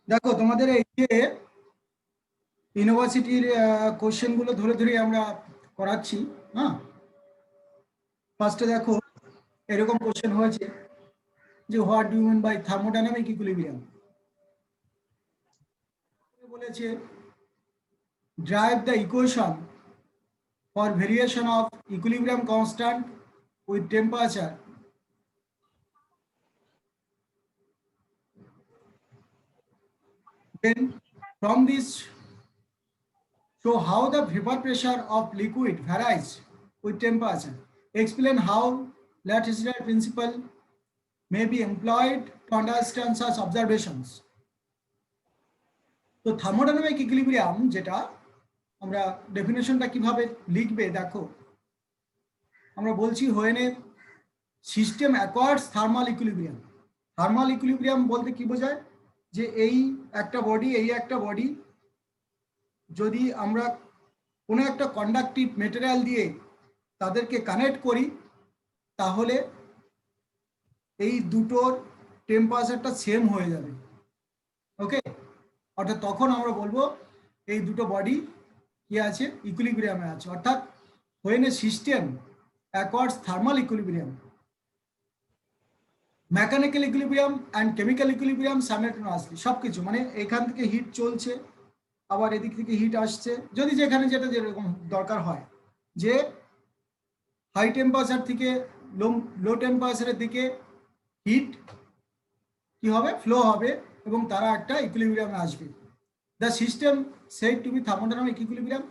দেখো তোমাদের এই যে ইউনিভার্সিটির কোশ্চেন গুলো ধরে ধরে আমরা করাচ্ছি। হ্যাঁ, ফার্স্টে দেখো এরকম কোশ্চেন হয়েছে যে what do you mean by thermodynamic equilibrium. বলেছে derive the equation for variation of equilibrium constant with temperature. Then from this show how the vapor pressure of liquid varies with temperature. Explain how Latour's principle may be employed to understand such observations. তো thermodynamic equilibrium যেটা আমরা ডেফিনেশনটা কিভাবে লিখবে দেখো, আমরা বলছি when a system acquires thermal equilibrium. Thermal equilibrium বলতে কি বোঝায় যে এই একটা বডি যদি আমরা কোনো একটা কন্ডাক্টিভ মেটেরিয়াল দিয়ে তাদেরকে কানেক্ট করি তাহলে এই দুটোর টেম্পারেচারটা সেম হয়ে যাবে। ওকে, অর্থাৎ তখন আমরা বলবো এই দুটো বডি কি আছে, ইকুইলিব্রিয়ামে আছে। অর্থাৎ when a system acquires thermal equilibrium, mechanical equilibrium and chemical equilibrium simultaneously, সবকিছু মানে এখান থেকে হিট চলছে আবার এদিক থেকে হিট আসছে, যদি যেখানে যেটা যেরকম দরকার হয় যে হাই টেম্পারেচার থেকে লো টেম্পারেচারের দিকে হিট কি হবে, ফ্লো হবে এবং তারা একটা ইকুইলিব্রিয়ামে আসবে। The system said to be thermodynamic equilibrium.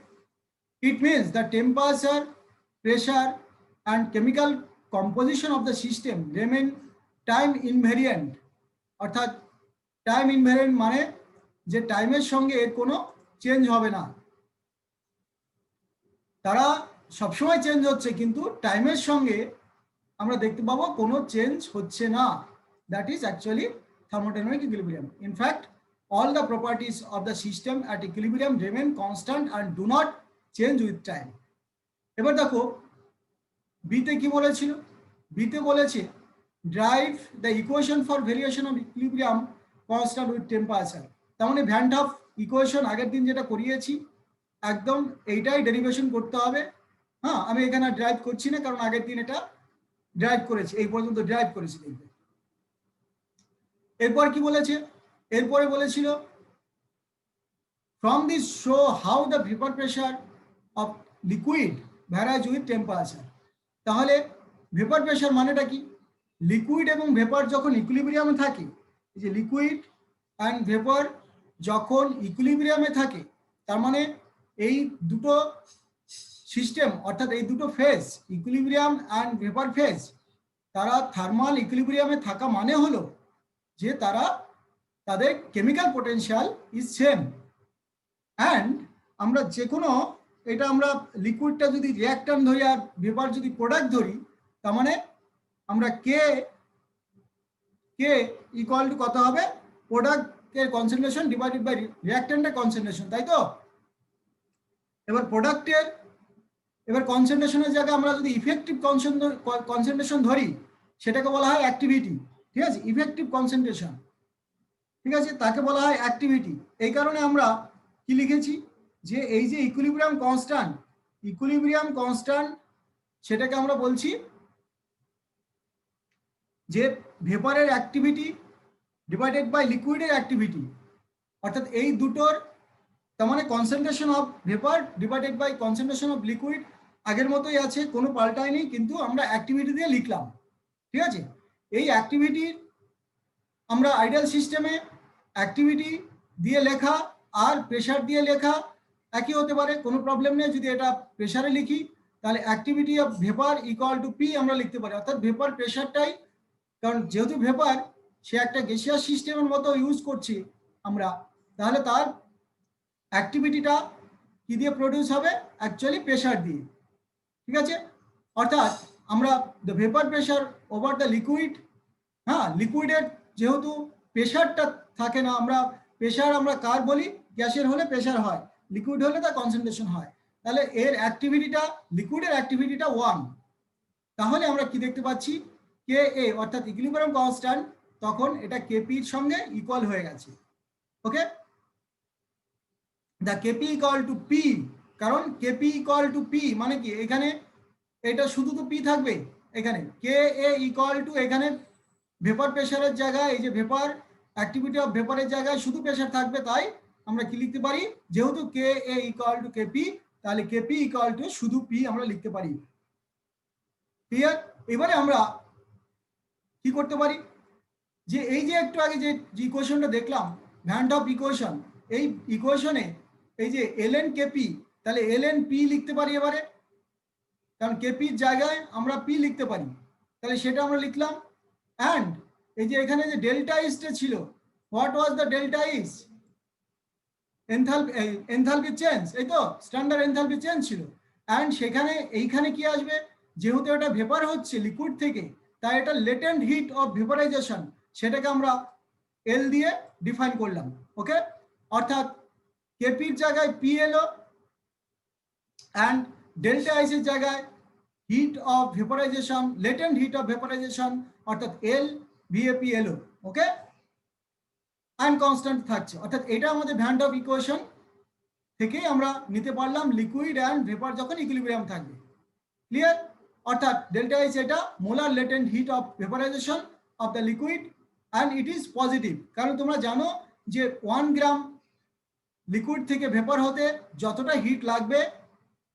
It means the temperature, pressure and chemical composition of the system remain time invariant. অর্থাৎ টাইম ইনভেরিয়েন্ট মানে যে টাইমের সঙ্গে এর কোনো চেঞ্জ হবে না, তারা সবসময় চেঞ্জ হচ্ছে কিন্তু টাইমের সঙ্গে আমরা দেখতে পাবো কোনো চেঞ্জ হচ্ছে না। That is actually thermodynamic equilibrium. In fact, all the properties of the system at equilibrium remain constant and do not change with time. এবার দেখো বিতে কি বলেছিল, বিতে বলেছে derive the equation for variation of equilibrium constant with temperature. তার মানে van of equation আগের দিন যেটা করিয়েছি একদম এইটাই ডেরিভেশন করতে হবে। হ্যাঁ, আমি এখানে ড্রাইভ করছি না কারণ আগের দিন এটা ড্রাইভ করেছি, এই পর্যন্ত ড্রাইভ করেছি দেখবে। এরপর কি বলেছে, এরপরে বলেছিল from this show how the vapour pressure of liquid ভ্যারাইজ with temperature. তাহলে ভেপার প্রেশার মানেটা কি, লিকুইড এবং ভেপার যখন ইকুইলিব্রিয়ামে থাকে, এই যে লিকুইড অ্যান্ড ভেপার যখন ইকুইলিব্রিয়ামে থাকে তার মানে এই দুটো সিস্টেম অর্থাৎ এই দুটো phase equilibrium and vapour phase তারা থার্মাল ইকুইলিব্রিয়ামে থাকা মানে হলো যে তারা তাদের chemical potential is same. And আমরা যে কোনো এটা আমরা লিকুইডটা যদি রিঅ্যাক্ট্যান্ট ধরি আর ভেপার যদি প্রোডাক্ট ধরি তার মানে আমরা কে ইকুয়াল টু কত হবে, প্রোডাক্টের কনসেন্ট্রেশন ডিভাইডেড বাই রিঅ্যাক্ট্যান্টের কনসেন্ট্রেশন, তাই তো। এবার প্রোডাক্টের এবার কনসেন্ট্রেশনের জায়গায় আমরা যদি ইফেক্টিভ কনসেন্ট্রেশন ধরি সেটাকে বলা হয় অ্যাক্টিভিটি। ঠিক আছে, ইফেক্টিভ কনসেন্ট্রেশন, ঠিক আছে, তাকে বলা হয় অ্যাক্টিভিটি। এই কারণে আমরা কি লিখেছি যে এই যে ইকুইলিব্রিয়াম কনস্ট্যান্ট সেটাকে আমরা বলছি যে ভেপারের অ্যাক্টিভিটি ডিভাইডেড বাই লিকুইডের অ্যাক্টিভিটি। অর্থাৎ এই দুটোর তার মানে concentration of vapour divided by concentration of liquid আগের মতোই আছে, কোনো পাল্টায়নি, কিন্তু আমরা অ্যাক্টিভিটি দিয়ে লিখলাম। ঠিক আছে, এই অ্যাক্টিভিটির আমরা আইডিয়াল সিস্টেমে অ্যাক্টিভিটি দিয়ে লেখা আর প্রেশার দিয়ে লেখা একই হতে পারে, কোনো প্রবলেম নেই। যদি এটা প্রেশারে লিখি তাহলে activity of vapour equal to P আমরা লিখতে পারি, অর্থাৎ ভেপার প্রেশারটাই, কারণ যেহেতু ভেপার সে একটা গ্যাসিয়াস সিস্টেমের মতো ইউজ করছি আমরা, তাহলে তার অ্যাক্টিভিটিটা কি দিয়ে প্রডিউস হবে, অ্যাকচুয়ালি প্রেশার দিয়ে। ঠিক আছে, অর্থাৎ আমরা the vapour pressure over the liquid, হ্যাঁ, লিকুইডের যেহেতু প্রেশারটা থাকে না, আমরা প্রেশার আমরা কার বলি, গ্যাসের হলে প্রেশার হয়, লিকুইড হলে তার কনসেন্ট্রেশন হয়, তাহলে এর অ্যাক্টিভিটিটা লিকুইডের অ্যাক্টিভিটিটা 1। তাহলে আমরা কি দেখতে পাচ্ছি, কে এ অর্থাৎ ইকুইলিব্রিয়াম কনস্ট্যান্ট, তখন এটা কেপির সঙ্গে ইকুয়াল হয়ে গেছে। Okay, the KP equal to P, কারণ কেপি ইকুয়াল টু পি মানে কি, এখানে এটা শুধু তো পি থাকবে, এখানে কে এ ইকুয়াল টু, এখানে ভেপার প্রেশারের জায়গায়, এই যে ভেপার অ্যাক্টিভিটি অফ ভেপারের জায়গায় শুধু প্রেশার থাকবে, তাই আমরা কি লিখতে পারি, যেহেতু কে এ ইকুয়াল টু কেপি, তাহলে কেপি ইকুয়াল টু শুধু পি আমরা লিখতে পারি। ক্লিয়ার? এবারে আমরা কি করতে পারি, যে এই যে একটু আগে যে ইকুয়েশনটা দেখলাম ভ্যান ডফ ইকুয়েশন, এই ইকুয়েশনে এই যে এলএন কেপি, তাহলে এলএন পি লিখতে পারি এবারে, কারণ কেপির জায়গায় আমরা পি লিখতে পারি, তাহলে সেটা আমরা লিখলাম। অ্যান্ড এই যে এখানে যে ডেল্টা ইসটা ছিল, what was the delta is, enthalpy change, এই তো স্ট্যান্ডার্ড এনথালপি চেঞ্জ ছিল। অ্যান্ড সেখানে এইখানে কি আসবে, যেহেতু এটা ভেপার হচ্ছে লিকুইড থেকে, তাই এটা লেটেন্ট হিট অফ ভেপারাইজেশন, সেটাকে আমরা এল দিয়ে ডিফাইন করলাম। ওকে, অর্থাৎ কেপির জায়গায় পি এলো, অ্যান্ড ডেল্টা আইসের জায়গায় hit of vaporisation, latent heat of vaporisation, অর্থাৎ এল ভিএপি এলো। ওকে, অ্যান্ড কনস্ট্যান্ট থাকছে, অর্থাৎ এটা আমাদের ভ্যান ডফ ইকুয়েশন থেকেই আমরা নিতে পারলাম লিকুইড অ্যান্ড ভেপার যখন ইকুইলিব্রিয়াম থাকবে। ক্লিয়ার? অর্থাৎ ডেল্টা ইজ এটা molar latent heat of vaporisation of the liquid and it is positive, কারণ তোমরা জানো যে 1 গ্রাম লিকুইড থেকে ভেপার হতে যতটা হিট লাগবে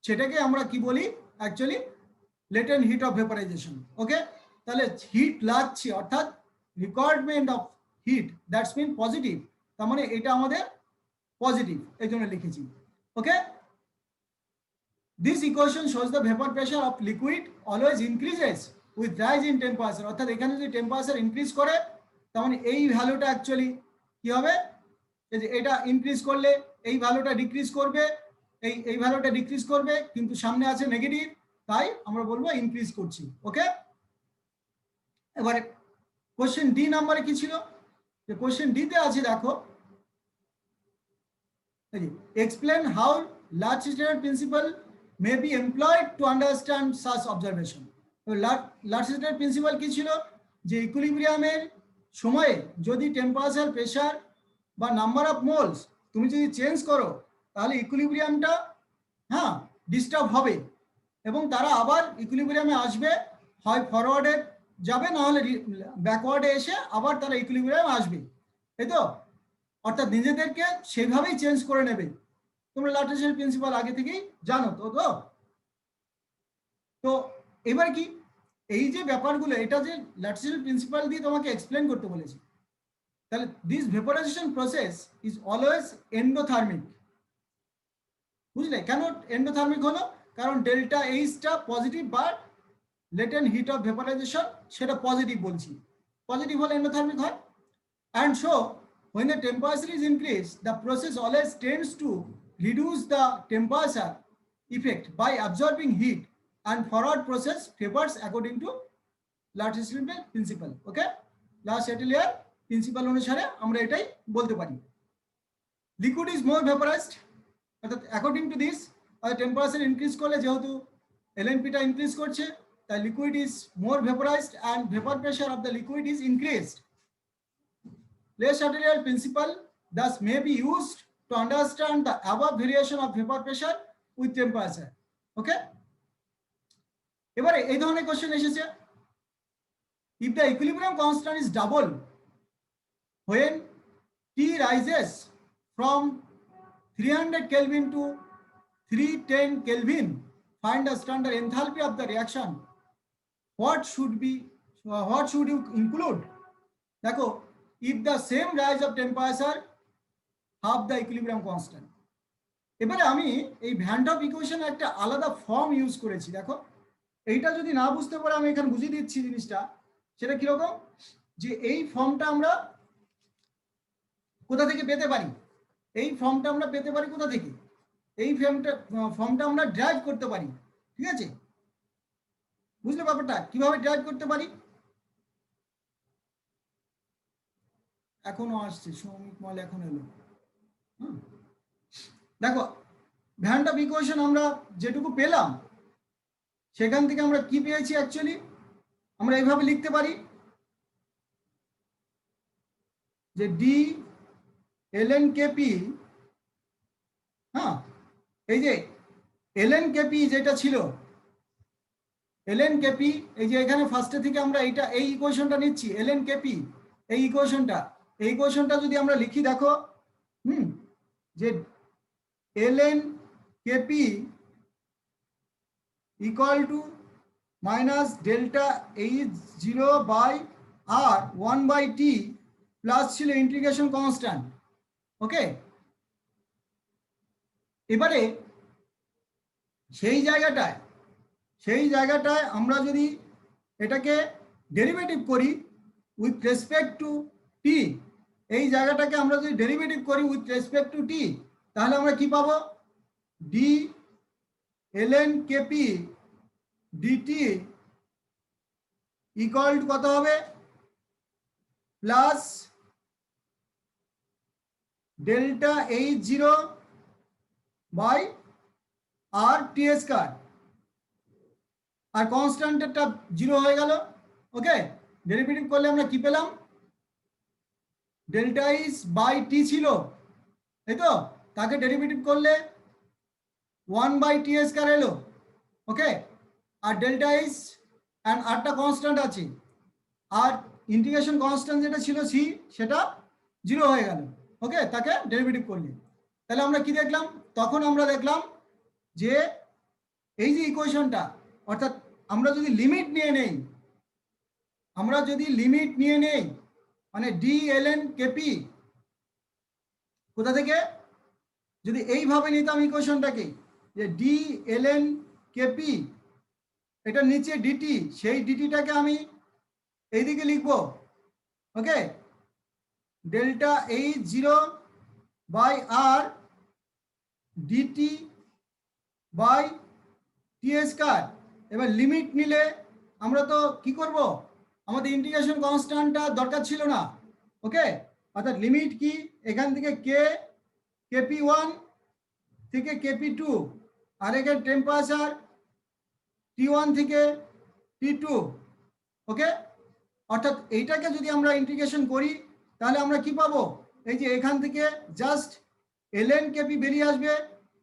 সেটাকে আমরা কি বলি, actually latent heat of vaporisation. Okay, তাহলে হিট লাগছে অর্থাৎ requirement of heat, that's mean positive, তার মানে এটা আমাদের পজিটিভ, এই জন্য লিখেছি। Okay, this equation shows the vapour pressure of liquid always increases with rise in temperature, অর্থাৎ এখানে যদি টেম্পারেচার ইনক্রিজ করে, তার মানে এই ভ্যালুটা অ্যাকচুয়ালি কি হবে, যে এটা ইনক্রিজ করলে এই ভ্যালুটা ডিক্রিজ করবে, এই ভ্যালুটা ডিক্রিজ করবে, কিন্তু সামনে আছে নেগেটিভ, তাই আমরা বলবো ইনক্রিজ করছি। ওকে, এবারে কোশ্চেন ডি নাম্বারে কি ছিল, যে কোশ্চেন ডি তে আছে দেখো, explain how large-scale principal may be employed to understand such observation. Large-scale principal কি ছিল, যে ইকুইলিব্রিয়ামের সময়ে যদি টেম্পারেচার, প্রেশার বা নাম্বার অফ মোলস তুমি যদি চেঞ্জ করো, তাহলে ইকুইলিব্রিয়ামটা ডিস্টার্ব হবে, এবং তারা আবার ইকুইলিব্রিয়ামে আসবে, হয় ফরওয়ার্ডে যাবে, না হলে ব্যাকওয়ার্ডে এসে আবার তারা ইকুইলিব্রিয়ামে আসবে, তাই তো, অর্থাৎ নিজেদেরকে সেভাবেই চেঞ্জ করে নেবে। তোমরা লার্জ-স্কেল প্রিন্সিপাল আগে থেকেই জানো তো। তো এবার কি, এই যে ব্যাপারগুলো, এটা যে লার্জ-স্কেল প্রিন্সিপাল দিয়ে তোমাকে এক্সপ্লেন করতে বলেছি, তাহলে this vaporisation process is always endothermic. বুঝলে কেন এন্ডোথার্মিক হলো, কারণ ডেল্টা এইচটা পজিটিভ, বা লেটেন্ট হিট অফ ভেপারাইজেশন সেটা পজিটিভ বলছি, পজিটিভ হলে এন্ডোথার্মিক হয়। And so when the temperature is increased, the process always tends to reduce the temperature effect by absorbing heat, and forward process favors according to large-scale principal. Okay, large-scale principal অনুসারে আমরা এটাই বলতে পারি। Liquid is more vaporised, অর্থাৎ according to this, temperature increase করলে যেহেতু এলএনপিটা increase করছে, তাই liquid is more vaporised and vapour pressure of the liquid is increased. Le-Chatelier principle thus may be used to understand the above variation of vapor pressure with temperature. Okay, এবারে এই ধরনের question এসেছে, if the equilibrium constant is double when T rises from 300 Kelvin to 310 Kelvin, find the standard enthalpy of the reaction. What should you include? দেখো, if the same rise of temperature half the equilibrium constant. এবারে আমি এই van Hoff equation একটা আলাদা form use করেছি। দেখো, এইটা যদি না বুঝতে পারে আমি এখানে বুঝিয়ে দিচ্ছি জিনিসটা, সেটা কিরকম, যে এই ফর্মটা আমরা কোথা থেকে পেতে পারি, এই ফর্মটা আমরা পেতে পারি কোথা থেকে, এই ফর্মটা আমরা ড্রাইভ করতে পারি। ঠিক আছে, বুঝলে ব্যাপারটা কিভাবে ড্রাইভ করতে পারি, এখনো আসছে, সৌমিক মল এখন এলো। দেখো, ভ্যান ডফ ইকুয়েশন আমরা যেটুকু পেলাম সেখান থেকে আমরা কি পেয়েছি, অ্যাকচুয়ালি আমরা এইভাবে লিখতে পারি যে ডি ln kp, হ্যাঁ, এই যে ln kp যেটা ছিল ln kp, এই যে এখানে ফার্স্টে থেকে আমরা এইটা এই ইকুয়েশনটা নিচ্ছি ln kp, এই ইকুয়েশনটা যদি আমরা লিখি দেখো, যে ln kp equal to minus delta H0 by R 1/t plus ছিল ইন্টিগ্রেশন কনস্ট্যান্ট। ওকে, এবারে সেই জায়গাটায় আমরা যদি এটাকে ডেরিভেটিভ করি উইথ রেসপেক্ট টু টি, এই জায়গাটাকে আমরা যদি ডেরিভেটিভ করি উইথ রেসপেক্ট টু টি, তাহলে আমরা কি পাবো? D ln kp dt equal to কত হবে? Plus delta H0 by R T square, আর কনস্ট্যান্টটা 0 হয়ে গেল। ওকে, ডেরিভেটিভ করলে আমরা কি পেলাম? ডেল্টা ইজ বাই টি ছিল, তাই তো, তাকে ডেরিভেটিভ করলে 1/t স্কয়ার এলো। ওকে, আর ডেল্টা ইজ অ্যান্ড আরটা কনস্ট্যান্ট আছে, আর ইন্টিগ্রেশন কনস্ট্যান্ট যেটা ছিল সি, সেটা 0 হয়ে গেল। ওকে, তাকে ডেরিভেটিভ করলে তাহলে আমরা কি দেখলাম? তখন আমরা দেখলাম যে এই যে ইকুয়েশনটা, অর্থাৎ আমরা যদি লিমিট নিয়ে নেই, মানে ডি ln kp কোথা থেকে, যদি এইভাবে নিতাম ইকুয়েশনটাকে, যে ডি ln kp, এটা নিচে ডিটি, সেই ডিটিটাকে আমি এইদিকে লিখবো। Okay, delta H0 by R DT by T square. এবার লিমিট নিলে আমরা তো কি করব? আমাদের ইন্টিগ্রেশন কনস্ট্যান্টটা দরকার ছিল না। ওকে, অর্থাৎ লিমিট কি, এখান থেকে kp1 থেকে kp2, আর এখানে টেম্পারেচার T1 থেকে T2। ওকে, অর্থাৎ এইটাকে যদি আমরা ইন্টিগ্রেশন করি তাহলে আমরা কি পাবো? এই যে এখান থেকে জাস্ট ln kp বেরিয়ে আসবে,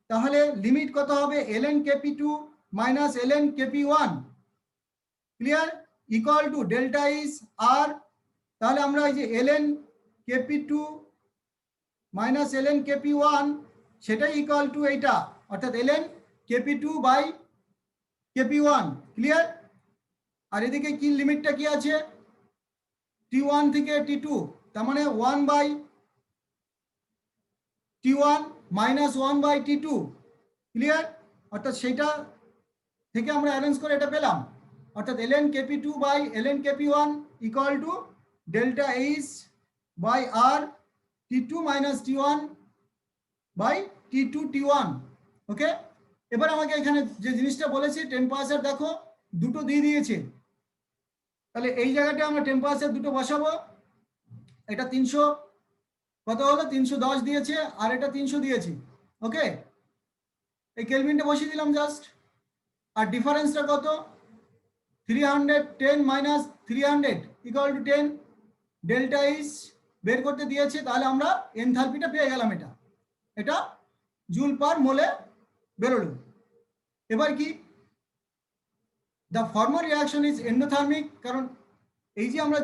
তাহলে লিমিট কত হবে? ln kp2 minus ln kp1, clear, equal to delta is R. তাহলে আমরা এই যে ln kp2 minus ln kp1, সেটাই ইকুয়াল টু এইটা, অর্থাৎ ln kp2 by kp1, clear. আর এদিকে কি লিমিটটা কি আছে? T1 থেকে T2, তার মানে 1/T1 মাইনাস 1/T2, ক্লিয়ার। অর্থাৎ সেইটা থেকে আমরা অ্যারেঞ্জ করে এটা পেলাম, অর্থাৎ ln kp2 by ln kp1 equal to delta H by R T2 minus T1 by T2 T1। Okay, এবার আমাকে এখানে যে জিনিসটা বলেছে টেম্পারেচার দেখো দুটো দিয়ে দিয়েছে, তাহলে এই জায়গাটা আমরা টেম্পারেচার দুটো বসাবো। এটা 300 কত হলো? 310 দিয়েছে, আর এটা 300 দিয়েছে। ওকে, এই কেলভিনটা বসিয়ে দিলাম জাস্ট, আর ডিফারেন্সটা কত? 310 minus 300 equal to 10। Delta is বের করতে দিয়েছে, তাহলে আমরা এনথালপিটা পেয়ে গেলাম, এটা জুল পার মোলে বেরোলো। এবার কি, the formal reaction is endothermic, কারণ এই যে আমরা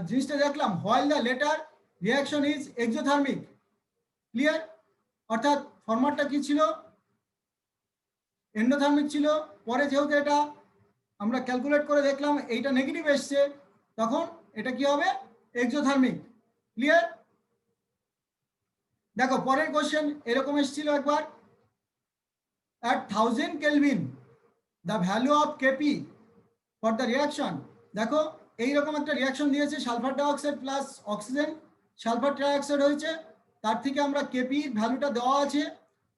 জিনিসটা দেখলাম, while the letter reaction is exothermic, clear. অর্থাৎ ফর্মাটটা কি ছিল? এন্ডোথার্মিক ছিল। পরে যেহেতু এটা আমরা ক্যালকুলেট করে দেখলাম এইটা নেগেটিভ এসছে, তখন এটা কি হবে? Exothermic, clear. দেখো পরের কোশ্চেন এরকম এসেছিল একবার, at 1000 Kelvin the value of Kp for the reaction। দেখো এইরকম একটা রিয়াকশন দিয়েছে, sulphur dioxide plus oxygen sulphur trioxide হয়েছে, তার থেকে আমরা কেপি ভ্যালুটা দেওয়া আছে,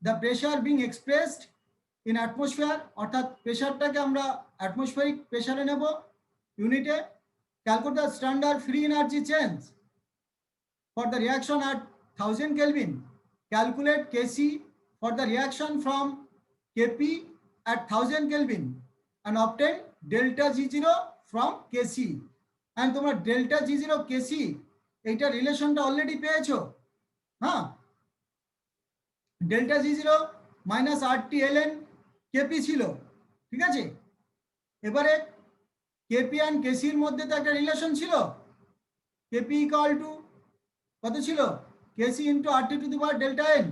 the pressure being expressed in atmosphere, অর্থাৎ প্রেশারটাকে আমরা অ্যাটমসফিয়ারিক প্রেশারে নেব ইউনিটে। Calculate the standard free energy change for the reaction at 1000 Kelvin, calculate Kc for the reaction from Kp at 1000 Kelvin and obtain delta G0 from Kc। and তোমরা delta G0 Kc এইটা রিলেশনটা already পেয়েছো, হ্যাঁ, delta G zero minus R T L N KP ছিল, ঠিক আছে। এবারে KP and কেসির মধ্যে তো একটা রিলেশন ছিল, কেপি ইকুয়াল টু কত ছিল, KC into R T to the power delta N,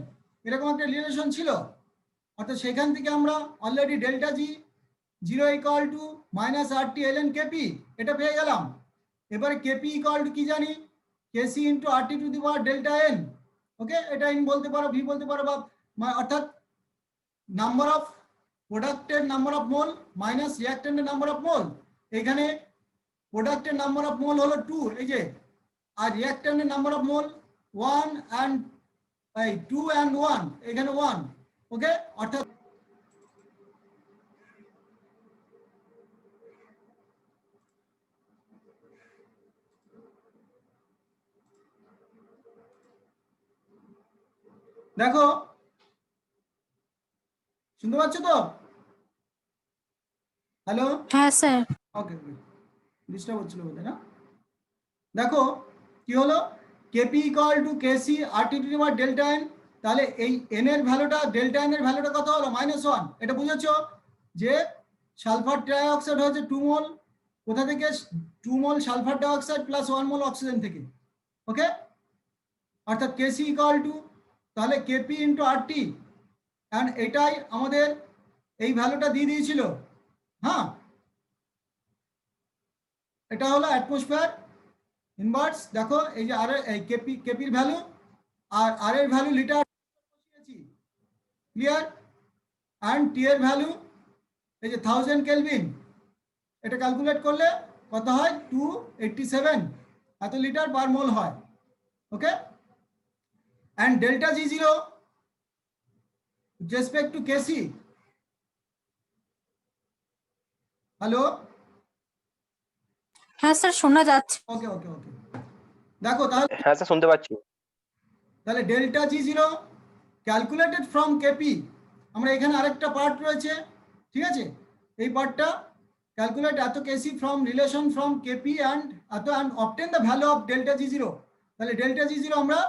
এরকম একটা রিলেশন ছিল। অর্থাৎ সেখান থেকে আমরা already delta G zero equal to minus R T L N KP এটা পেয়ে গেলাম। এবারে কেপি ইকুয়াল টু কি জানি, KC into R T to the power delta N. Okay, এটা ইন বলতে পারো, ভি বলতে পারো, বা অর্থাৎ নাম্বার অফ প্রোডাক্টের নাম্বার অফ মোল মাইনাস রিঅ্যাক্ট্যান্টের নাম্বার অফ মোল। এখানে প্রোডাক্টের নাম্বার অফ মোল হলো 2, এই যে, আর রিঅ্যাক্ট্যান্টের number of mole 1 and 2 and 1, এখানে 1। ওকে, অর্থাৎ দেখো, শুনতে পাচ্ছ তো? হ্যালো, হ্যাঁ স্যার। ওকে, ডিস্টার্ব হচ্ছিল বোধহয় না। দেখো কি হলো, KP equal to KC R T to the power delta N. তাহলে এই এন এর ভ্যালুটা, ডেল্টা এন এর ভ্যালুটা কত হলো, -1। এটা বুঝেছো যে সালফার ট্রাইঅক্সাইড হচ্ছে 2 মোল, কোথা থেকে, 2 mole sulphur dioxide plus 1 mole oxygen থেকে। ওকে, অর্থাৎ কেসি ইকুয়াল টু তাহলে KP into R T, and এটাই আমাদের এই ভ্যালুটা দিয়ে দিয়েছিল। হ্যাঁ, এটা হলো অ্যাটমসফিয়ার ইনভার্স। দেখো এই যে আর এই কেপির ভ্যালু আর আর এর ভ্যালু লিটার বসিয়েছি, ক্লিয়ার। অ্যান্ড টি এর ভ্যালু এই যে 1000 কেলভিন, এটা ক্যালকুলেট করলে কত হয়, 287 এত লিটার পার মোল হয়। Okay, and delta G zero respect to KC. Hello, হ্যাঁ স্যার, শোনা যাচ্ছে। ওকে ওকে ওকে, দেখো তাহলে, হ্যাঁ স্যার শুনতে পাচ্ছি। তাহলে delta G zero calculated from KP, আমরা এখানে আরেকটা পার্ট রয়েছে, ঠিক আছে, এই পার্টটা ক্যালকুলেট এত KC from relation from KP and এত and obtain the value of delta G zero. তাহলে ডেল্টা জি জিরো আমরা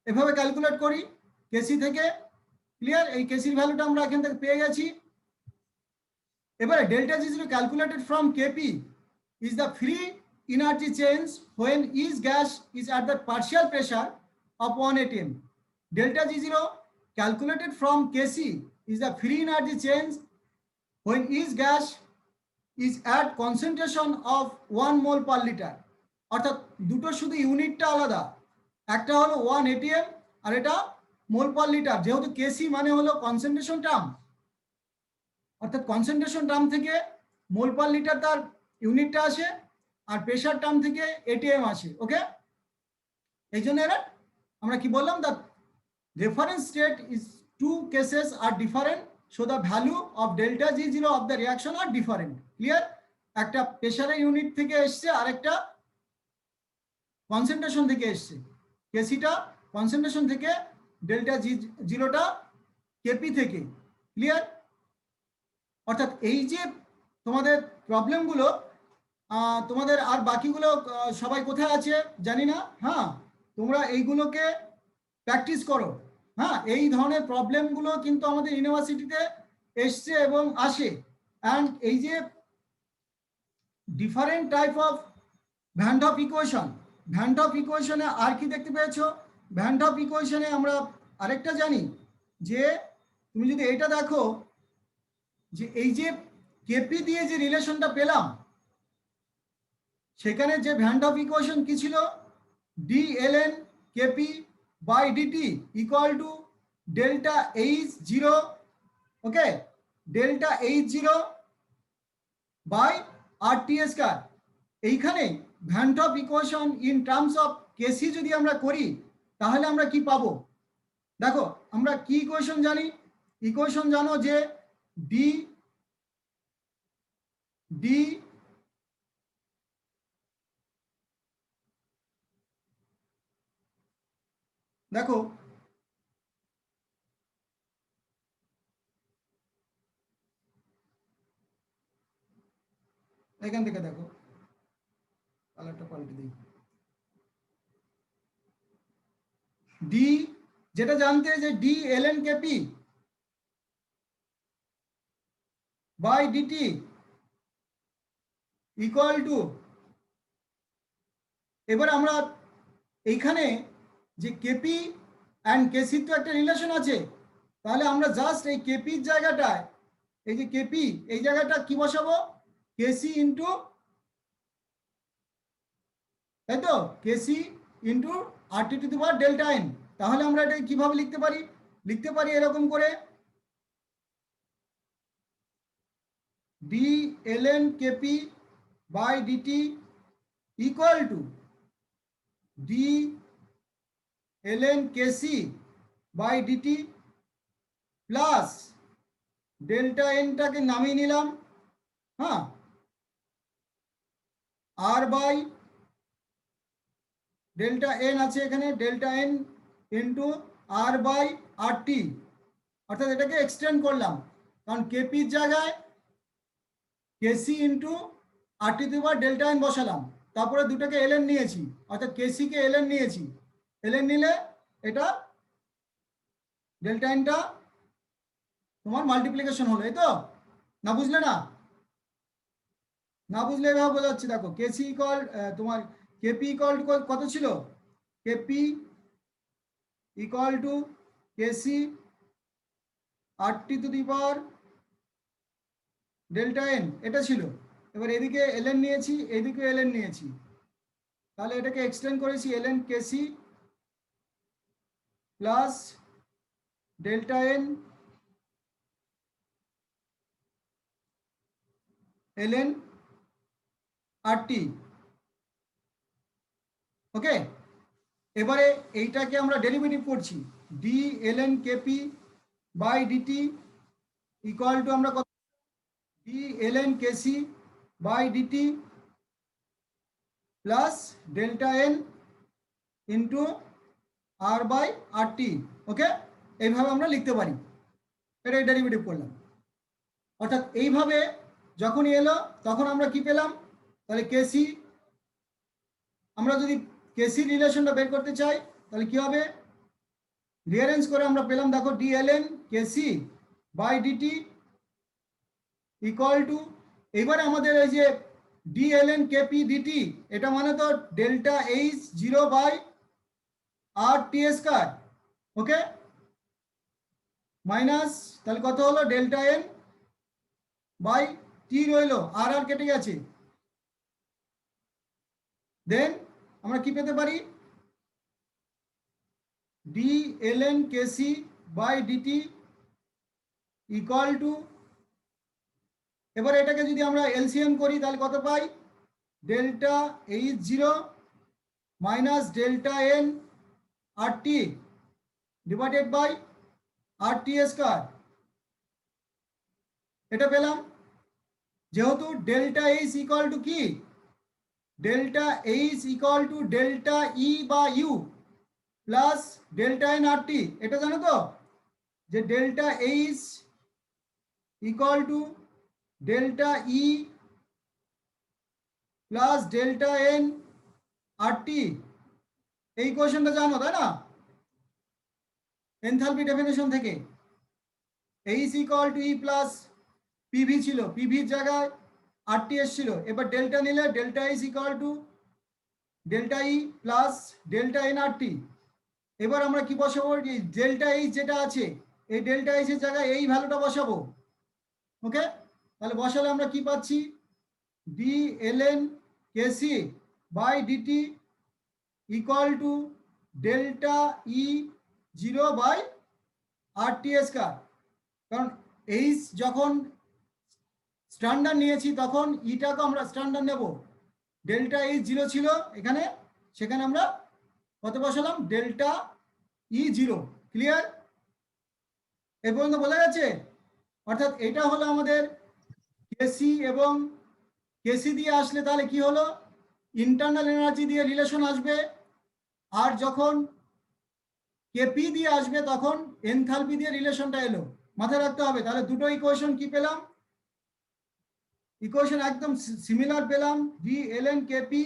এভাবে ক্যালকুলেট করি কেসি থেকে, ক্লিয়ার। এই কেসির ভ্যালুটা আমরা এখান থেকে পেয়ে গেছি। এবারে delta G zero calculated from KP is the free energy change when each gas is at the partial pressure of 1 atm. Delta G0 calculated from Kc is the free energy change when each gas is at concentration of 1 mole per liter. অর্থাৎ দুটো শুধু ইউনিটটা আলাদা, একটা হলো 1 atm আর এটা মোল per litre. যেহেতু KC মানে হলো কনসেন্ট্রেশন টার্ম, অর্থাৎ কনসেন্ট্রেশন টার্ম থেকে মোল পার লিটার তার ইউনিটটা আসে, আর প্রেশার টার্ম থেকে এটিএম আসে। ওকে, এই জন্য এরা আমরা কি বললাম, the reference state is two cases are different, so the value of delta G zero of the reaction are different, clear. একটা প্রেশারের ইউনিট থেকে এসছে, আর একটা কনসেন্ট্রেশন থেকে এসছে। কেসিটা কনসেন্ট্রেশন থেকে, ডেল্টা জি জিরোটা কেপি থেকে, ক্লিয়ার। অর্থাৎ এই যে তোমাদের প্রবলেমগুলো, তোমাদের আর বাকিগুলো সবাই কোথায় আছে জানি না। হ্যাঁ, তোমরা এইগুলোকে প্র্যাকটিস করো। হ্যাঁ, এই ধরনের প্রবলেমগুলো কিন্তু আমাদের ইউনিভার্সিটিতে এসছে এবং আসে। অ্যান্ড এই যে different type of van't Hoff equation, van't Hoff ইকুয়েশনে আর কি দেখতে পেয়েছো, ভ্যান ডফ ইকুয়েশনে আমরা আরেকটা জানি যে, তুমি যদি এটা দেখো যে এই যে কেপি দিয়ে যে রিলেশনটা পেলাম, সেখানে যে ভ্যান ডফ ইকুয়েশন কি ছিল, D L N KP by DT equal to delta H zero. Okay, delta H zero by R T square. এইখানে van't Hoff equation in terms of KC যদি আমরা করি, তাহলে আমরা কি পাবো, দেখো আমরা কি ইকুয়েশন জানি, ইকুয়েশন জানো যে ডি ডি দেখো এখান থেকে দেখো, কালারটা পাল্টে দিই, ডি যেটা জানতে যে D ln KP by DT equal to, এবার আমরা এইখানে যে কেপি অ্যান্ড কেসির তো একটা রিলেশন আছে, তাহলে আমরা জাস্ট এই কেপির জায়গাটায়, এই যে কেপি এই জায়গাটা কি বসাবো, কেসি ইন্টু, তাই তো, KC into RT to the power delta N. তাহলে আমরা এটা কিভাবে লিখতে পারি, লিখতে পারি এরকম করে, D ln KP by DT equal to D ln KC by DT plus delta এনটাকে নামিয়ে নিলাম, হ্যাঁ, আর বাই ডেল্টা এন আছে এখানে, delta N into R by RT, অর্থাৎ এটাকে এক্সটেন্ড করলাম, কারণ কেপির জায়গায় KC into RT to the power delta N বসালাম, তারপরে দুটোকে ln নিয়েছি, অর্থাৎ কেসিকে ln নিয়েছি, ln নিলে এটা ডেল্টা এনটা তোমার মাল্টিপ্লিকেশন হলো, এই তো, না বুঝলে না, না বুঝলে এভাবে বোঝাচ্ছি, দেখো কেসি ইকুয়াল তোমার কেপি ইকুয়াল টু কত ছিল, KP equal to KC RT to the power delta N, এটা ছিল। এবার এদিকে ln নিয়েছি, এদিকে ln নিয়েছি, তাহলে এটাকে এক্সটেন্ড করেছি ln KC plus delta N ln RT, okay. এবারে এইটাকে আমরা ডেরিভেটিভ করছি, D ln KP by DT equal to আমরা কত, D ln KC by DT plus delta N into R by RT, okay, এইভাবে আমরা লিখতে পারি, এটা ডেরিভেটিভ করলাম। অর্থাৎ এইভাবে যখনই এলো তখন আমরা কি পেলাম, তাহলে কেসি, আমরা যদি কেসি রিলেশনটা বের করতে চাই তাহলে কি হবে, রিয়ারেঞ্জ করে আমরা পেলাম, দেখো D ln KC by DT equal to, এবারে আমাদের এই যে ডি ln কেপি ডিটি, এটা মানে তো delta H 0 by RT square, okay, minus, তাহলে কত হলো, ডেল্টা এন বাই টি রইলো, আর আর কেটে গেছে, দেন আমরা কি পেতে পারি, D ln KC by DT equal to, এবার এটাকে যদি আমরা এলসিএম করি তাহলে কত পাই, delta H 0 minus delta N RT divided by RT square, এটা পেলাম। যেহেতু ডেল্টা এইচ ইকুয়াল টু কি, delta H equal to delta E বা U plus delta N RT, এটা জানো তো, যে delta H equal to delta E plus delta N RT, এই কোয়েশনটা জানো তাই না, এনথালপি ডেফিনেশন থেকে, এইচ ইকুয়াল টু ই প্লাস পিভি ছিল, পিভির জায়গায় RT এসেছিল, এবার ডেল্টা নিলে delta H equal to delta E plus delta N RT, এবার আমরা কি বসাবো, ডেল্টা এইচ যেটা আছে এই ডেল্টা এইচ এর জায়গায় এই ভ্যালুটা বসাবো, ওকে, তাহলে বসালে আমরা কি পাচ্ছি, D ln KC by DT equal to delta E 0 by RT square, কারণ এইচ যখন স্ট্যান্ডার্ড নিয়েছি তখন ইটাকে আমরা স্ট্যান্ডার্ড নেব, ডেল্টা ই 0 ছিল এখানে, সেখানে আমরা কত বসালাম, ডেল্টা ই 0, ক্লিয়ার, এ পর্যন্ত বোঝা গেছে। অর্থাৎ এটা হলো আমাদের কেসি, এবং কেসি দিয়ে আসলে তাহলে কি হলো, ইন্টারনাল এনার্জি দিয়ে রিলেশন আসবে, আর যখন কেপি দিয়ে আসবে তখন এনথালপি দিয়ে রিলেশনটা এলো, মাথায় রাখতে হবে। তাহলে দুটো ইকুয়েশন কি পেলাম, ইকুয়েশন একদম সিমিলার পেলাম, D ln KP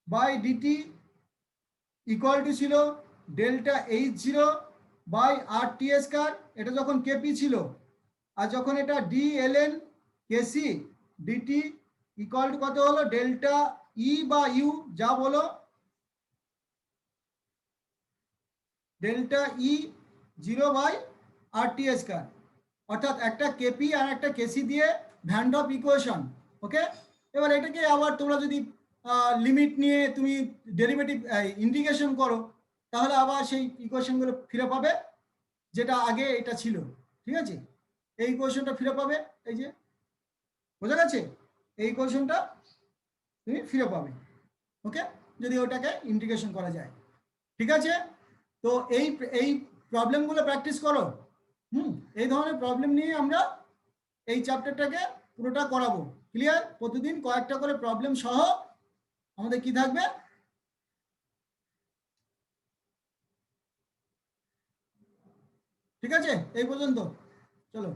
by DT equal to ছিল delta H 0 by R T square, এটা যখন কেপি ছিল, আর যখন এটা D L N KC DT equal to কত হলো, ডেল্টা ই বা ইউ যা বলো, ডেল্টা ই 0/RT স্কয়ার, অর্থাৎ একটা কেপি আর একটা কেসি দিয়ে ভ্যান ডপ ইকুয়েশন। ওকে, এবার এটাকে আবার তোমরা যদি লিমিট নিয়ে তুমি ডেরিভেটিভ ইন্টিগ্রেশন করো, তাহলে আবার সেই ইকুয়েশনগুলো ফিরে পাবে যেটা আগে এটা ছিল। ঠিক আছে, এই ইকুয়েশনটা ফিরে পাবে, এই যে বোঝা গেছে, এই ইকুয়েশনটা তুমি ফিরে পাবে। ওকে, যদি ওটাকে ইন্টিগ্রেশন করা যায়। ঠিক আছে, তো এই এই প্রবলেমগুলো প্র্যাকটিস করো। এই ধরনের প্রবলেম নিয়ে আমরা এই চ্যাপ্টারটাকে পুরোটা করাবো। ক্লিয়ার? প্রতিদিন কয়েকটা করে প্রবলেম সহ আমাদের কি থাকবে, ঠিক আছে, এই পর্যন্ত, চলো।